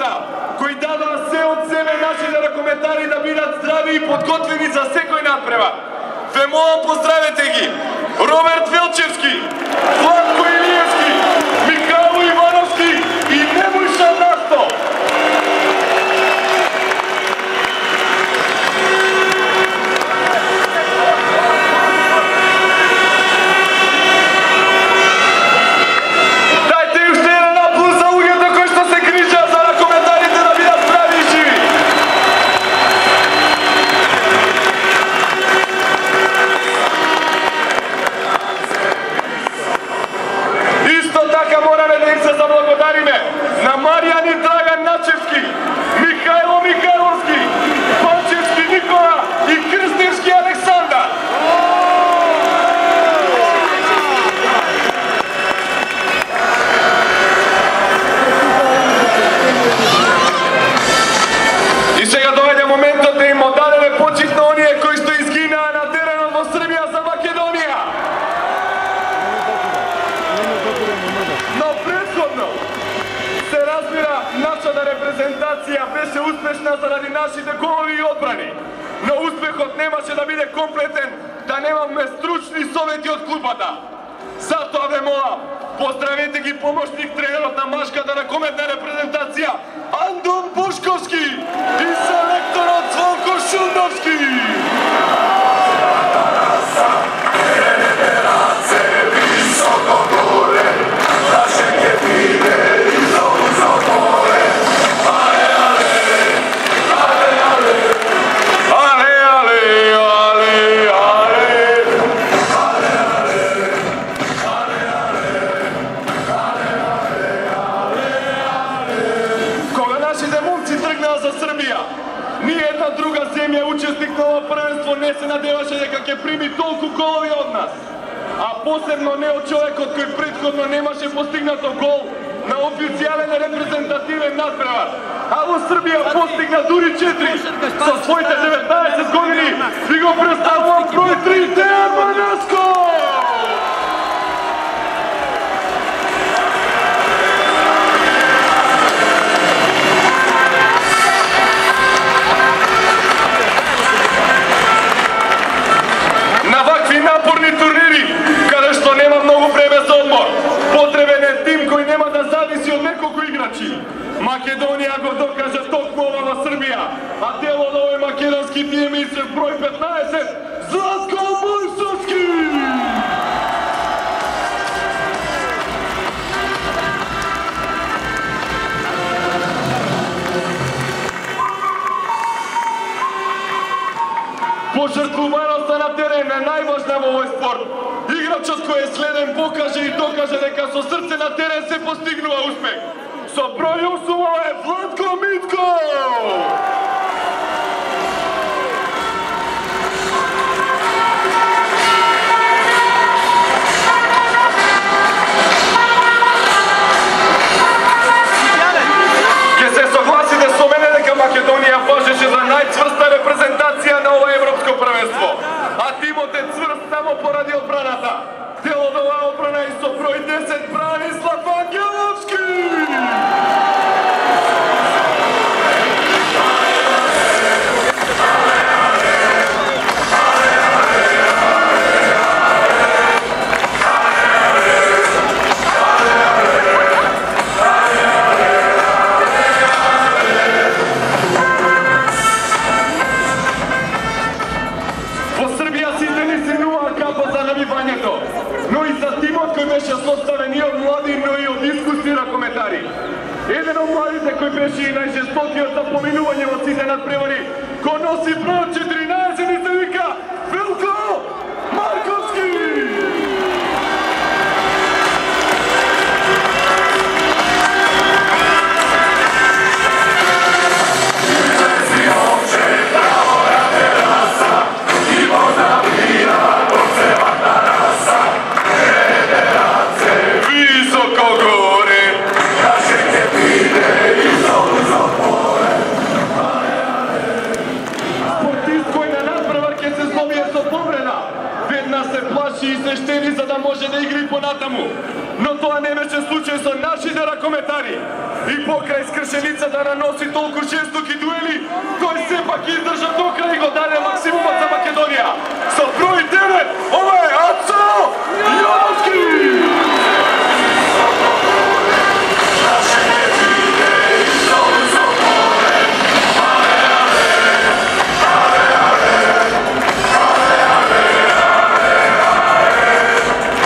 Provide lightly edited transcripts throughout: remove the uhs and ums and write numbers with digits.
клубата, кои дадоа се од себе нашите ракометари да бидат здрави и подготвени за секој надпревар. Ве молам, поздравете ги! Роберт Велчевски, Владко Илиевски, Михајло Ивановски и Немојша Насто. На Маријан и Драган Начевски, Михајло Михајловски, Панчевски Никола и Крстевски Александар. И сега доаѓа моментот да им оддадеме почит на оние кои што изгинаа на теренот во Србија за Македонија. Но претходно се разбира, нашата репрезентација беше успешна заради нашите голови и одбрани. Но успехот немаше да биде комплетен да немаме стручни совети од клубата. Затоа ве молам, поздравете ги помошник тренерот на машката ракометна репрезентација Андон Бушковски и селекторот Звонко Шундовски. Учесник на ова првенство не се надеваше дека ќе прими толку голови од нас. А посебно не од човекот кој претходно немаше постигнато гол на официјален репрезентативен надпревар. А во Србија постигна дури 4. Со своите 19 години ви го представувам број 3 Дејан Манаско! Напорни турнири, каде што нема многу време за одмор. Потребен е тим кој нема да зависи од неколку играчи. Македонија го докажа токму ова во Србија, а дел од овој македонски тим е број 15, Златко Мојсовски! Пожртвуваноста на терен е најважна во овој спорт. Играчот кој е следен покаже и докаже дека со срце на терен се постигнува успех. Со број 8 е Владко Митко! Ке се согласите со мене дека Македонија важеше за најцврста репрезентација на ова европско првенство. А тимот е цврст само поради одбраната. Дел од оваа одбрана и со број 10 Бранислав Ангеловски! Но и за тимот кој беше составен и од млади, но и од искусни ракометари. Еден од младите кој беше и најжестокиот за поминување во сите надпревари, кој носи број 14 и се вика Велко Марковски! И се штеди за да може да игри понатаму. Но тоа не беше случај со нашите ракометари. И покрај скршеница да наноси толку жестоки дуели, тој сепак издржа до крај и го даде максимумот за Македонија. Со број 9, ова е Ацо Јовски!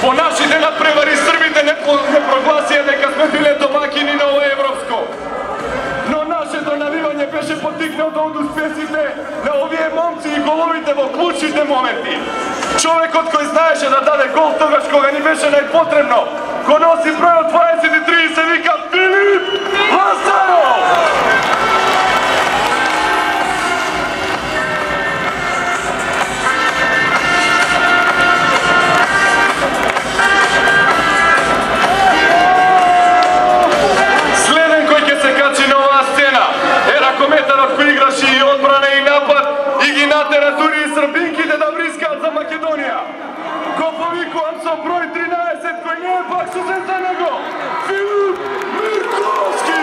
По нашите надпревари Србите не прогласија дека сме биле домакини на ова европско. Но нашето навивање беше поттикнато од успесите на овие момци и головите во клучните моменти. Човекот кој знаеше да даде гол тогаш кога ни беше најпотребно, го носи бројот 23 и се вика Филип Лазаров! Ракометарот кој играше и одбрана и напад и ги натера дури и србинките да врискаат за Македонија. Го повикувам со број 13 кој не е пак сузен за него. Филип Мирковски!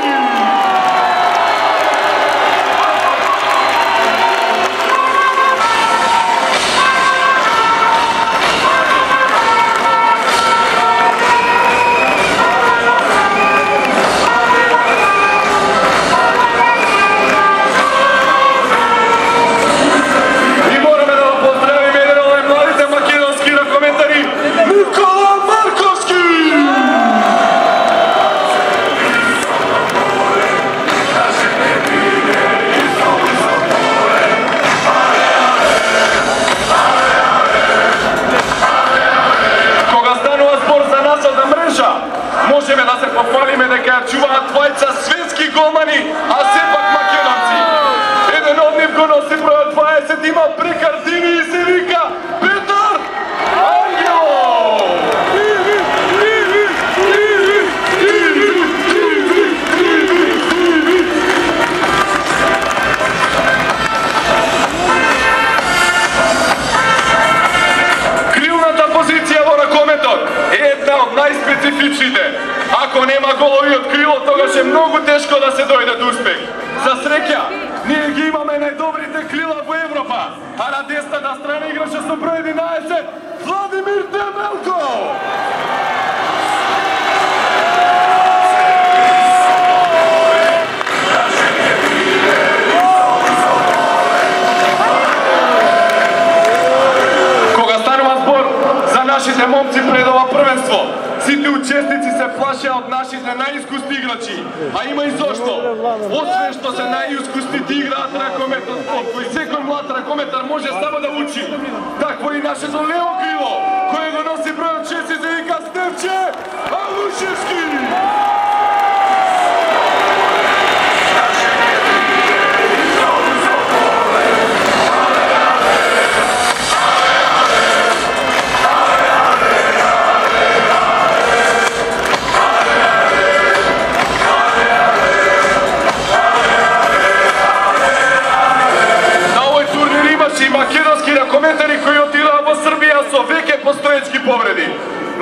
Можеме да се пофалиме дека ја чуваат двајца светски голмани, а сепак македонци. Еден од нив го носи бројот 20, има прекардини и се вика Петар Ангелов! Крилната позиција во ракометот е една од најспецифичните. Ако нема голови од крило, тогаш е многу тешко да се дојде до успех. За среќа, ние ги имаме најдобрите крила во Европа, а на десната страна играше со број 11 Владимир Демелко! Кога станува збор за нашите момци пред ова првенство, сите учесници се плашеа од нашите најискусни играчи, а има и зошто. Освен што се најискусните играат ракометот, од кој секој млад ракометар може само да учи. Такво и нашето лево крило, кое го носи бројот 6 и се вика Стефче Алушевски! Македонски ракометари кои отидоа во Србија со веќе постоечки повреди.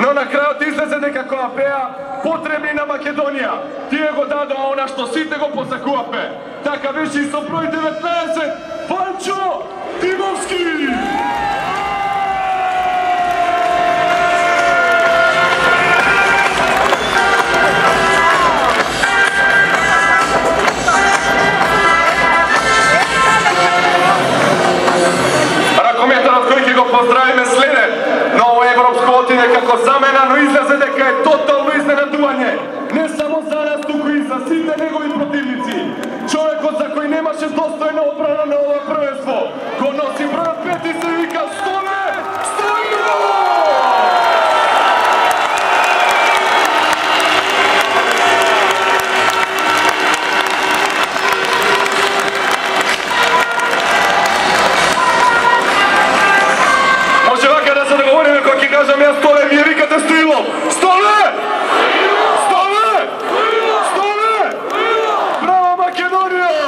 Но на крајот излезе дека кога беа потребни на Македонија, тие го дадоа она што сите го посакувавме. Така беше и со број 19 Панчо Тимовски! Ракометарот кој ќе го поздравиме следен, но ово европско отиде како замена, но излезе дека е тотално изненадување. Не само за нас, туку и за сите негови противници. Човекот за кој немаше достојна одбрана на ова првенство, го носи бројот 5 и се вика Столе Стојанов! Кажам јас Столе, вие викате Стоилов. Столе! Столе! Столе! Браво Македонија!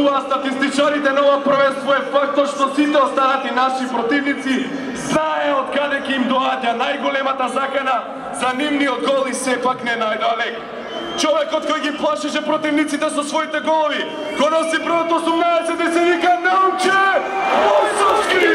тоа статистичарите на ова првенство е фактор што сите останати наши противници знае од каде ќе им доаѓа најголемата закана за нивниот гол и сепак не најдоа лек. Човекот кој ги плашеше противниците со своите голови, го носи бројот 18 и се вика Наумче Војсовски!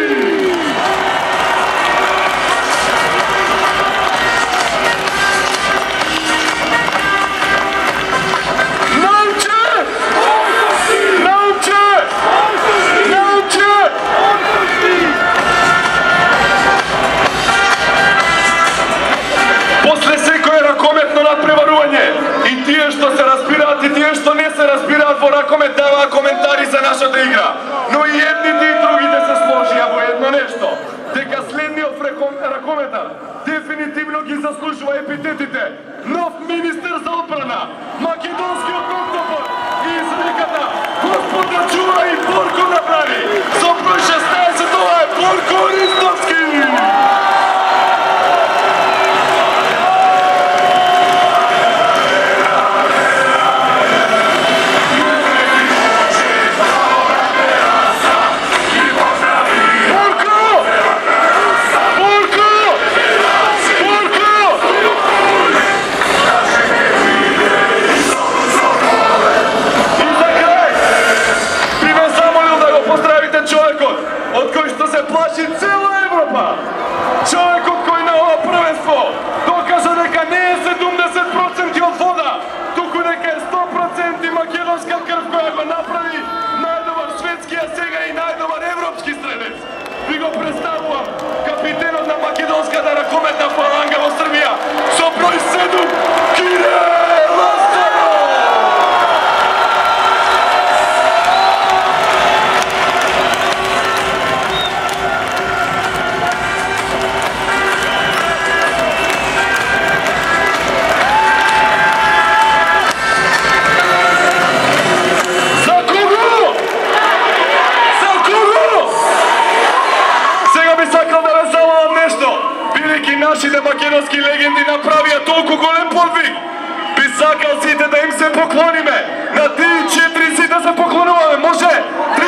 И тие што се разбираат и тие што не се разбираат во ракомет даваа коментари за нашата игра. Но и едните и другите се сложија во едно нешто. Дека следниот ракометар дефинитивно ги заслужува епитетите нов министер за одбрана, македонскиот октопод и изреката Господ да чува и Борко направи. Со број 16 ова е Борко Ристовски. Од кој што се плаши цела Европа. Човекот кој на ова првенство докажа дека не е 70% од вода, туку дека е 100% македонска крв која го направи најдобар светски, а сега и најдобар европски стрелец. Ви го представувам капитенот на македонската ракометна фаланга во Србија со број 7 Кире Ластанов. Нашите македонски легенди направија толку голем подвиг. Би сакал сите да им се поклониме. На 3-4 сите се поклонуваме. Може? 3-4.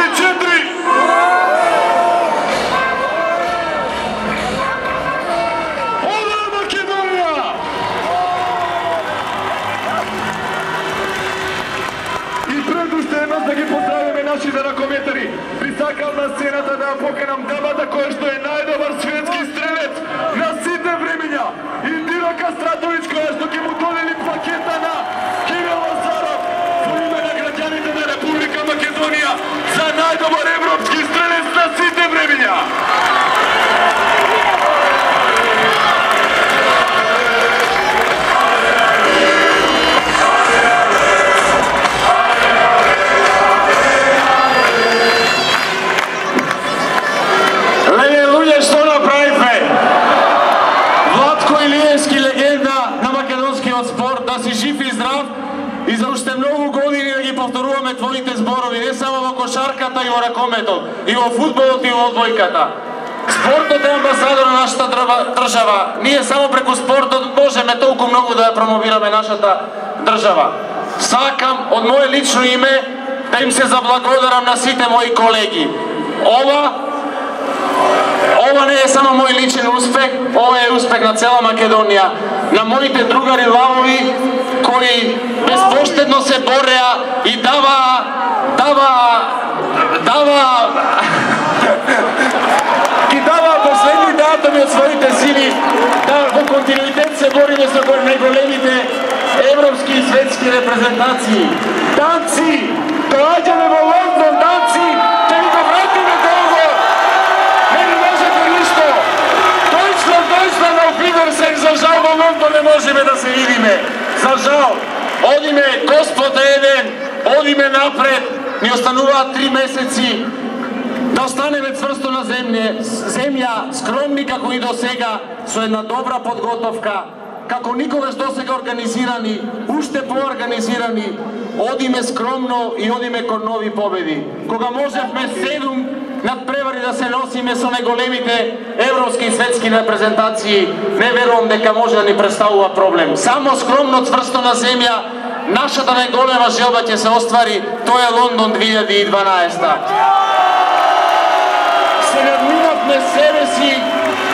Ова е Македонија! И пред уште еднаш да ги поздравиме нашите ракометари. Би сакал на сцената да поканам дамата која што е најдобар светски стрелец на сите времења. Индира Кастратовиќ која што ќе му додели плакета на Кирил Лазаров во име на граѓаните на Република Македонија за најдобар европски стрелец на сите времења. И за уште многу години да ги повторуваме твоите зборови, не само во кошарката и во ракометот, и во фудбалот и во одбојката. Спортот е амбасадор на нашата држава. Ние само преку спортот можеме толку многу да ја промовираме нашата држава. Сакам од моje лично име да им се заблагодарам на сите мои колеги. Ова не е само мој личен успех, ова е успех на цела Македонија, на моите другари лавови кои безпоштедно се бореа и ги даваа последните атоми од своите сили да во континуитет се бориме со најголемите европски и светски репрезентации. Данци, доаѓаме во Лондон, данци, ќе ви го вратиме долго. Не ни можете ништо. Дојшло на Фидерсен, за жал во Лондон не можеме да се видиме. За жал. Одиме, Господ е еден, одиме напред, ни остануваат 3 месеци, да останеме цврсто на земја, скромни како и до сега, со една добра подготовка, како никогаш до сега организирани, уште поорганизирани, одиме скромно и одиме кон нови победи. Кога можевме 7 надпревари да се носиме со најголемите европски и светски репрезентации, не верувам дека може да ни представува проблем. Само скромно, цврсто на земја, нашата најголема желба ќе се оствари, тоа е Лондон 2012. Се надминавме себе си,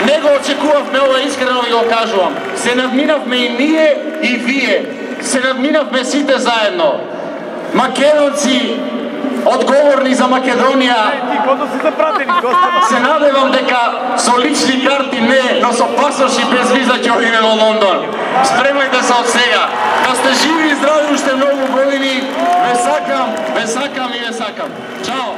не го очекувавме, ова искрено ви го кажувам. Се надминавме и ние и вие. Се надминавме сите заедно. Македонци, одговорни за Македонија, се надевам дека со лични карти не, но со пасош и без виза ќе одиме во Лондон. Спремајте се од сега. Да сте живи и здрави уште многу години. Ве сакам и ве сакам. Чао!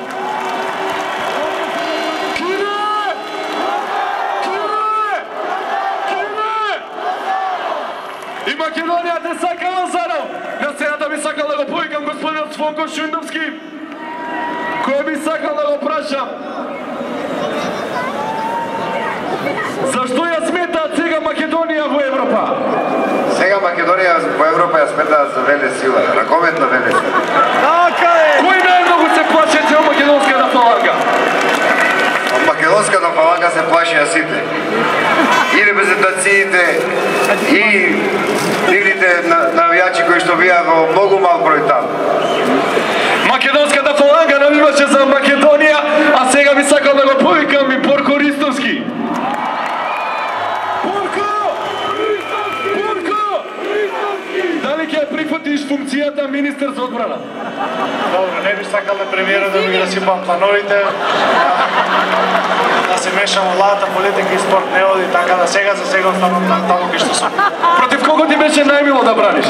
И Македонија те сака Лазаров. На сцената би сакал да го повикам господинот Звонко Шундовски, кој би сакал да го прашам зашто ја сметаат сега Македонија во Европа? Сега Македонија во Европа ја сметаат за веле сила, ракометна веле сила. Кој најмногу се плаши од македонската фаланга? Од македонската фаланга се плашија сите. И репрезентациите, и нивните навијачи кои што бија во многу мал број таму. Македонската фаланга навиваше за Македонија, а сега би сакал да го повикам и Борко Ристовски. Борко! Дали ќе ја прифатиш функцијата министер за одбрана? Добро, не би сакал да премиерот да ми расипам плановите, да се мешам во владата, политика и спорт не оди, така да сега за сега останам таму кај што сум. Против кого ти беше најмило да браниш?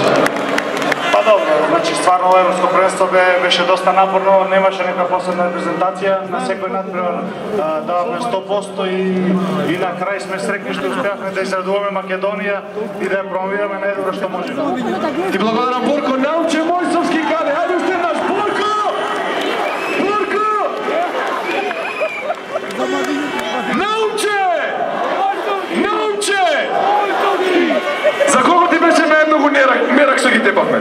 Па добро, значи стварно европско првенство беше доста напорно, немаше нека посебна репрезентација, на секој надпревар дававме 100% и на крај сме среќни што успеавме да израдуваме Македонија и да ја промовираме најдобро што можеме. Ти благодарам, Борко, науче Мојсовски каде, ајде уште наш Борко! Борко! Науче! Науче! За кого ти беше најмногу мерак што ги тепавме?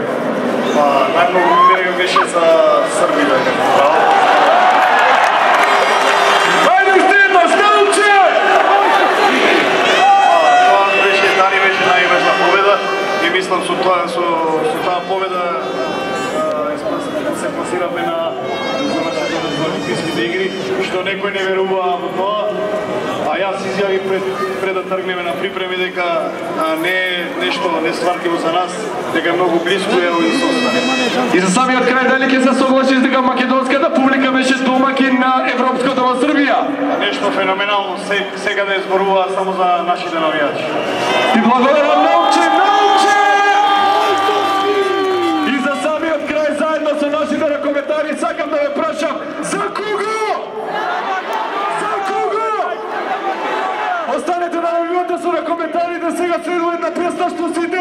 Па, најмногу мерак беше за Србија. Ајде уште еднаш, науче! Тоа беше, Дани беше најважна победа и мислам со таа победа се класиравме за нашите олимписките игри, што некој не веруваа во тоа. А јас изјавив пред да тргнеме на припреми дека не е нешто несвартливо за нас, дека многу близко е овој состав. И за самиот крај, дали ќе се согласиш дека македонската публика беше домакин на европското во Србија? Нешто феноменално, сега да изборува само за нашите навијачи. И благодарам, науче! И за самиот крај, заедно со нашите ракометари, сакам да ве прашам, за кого? За кого? Останете да навивате со ракометарите, сега следува една песна што сите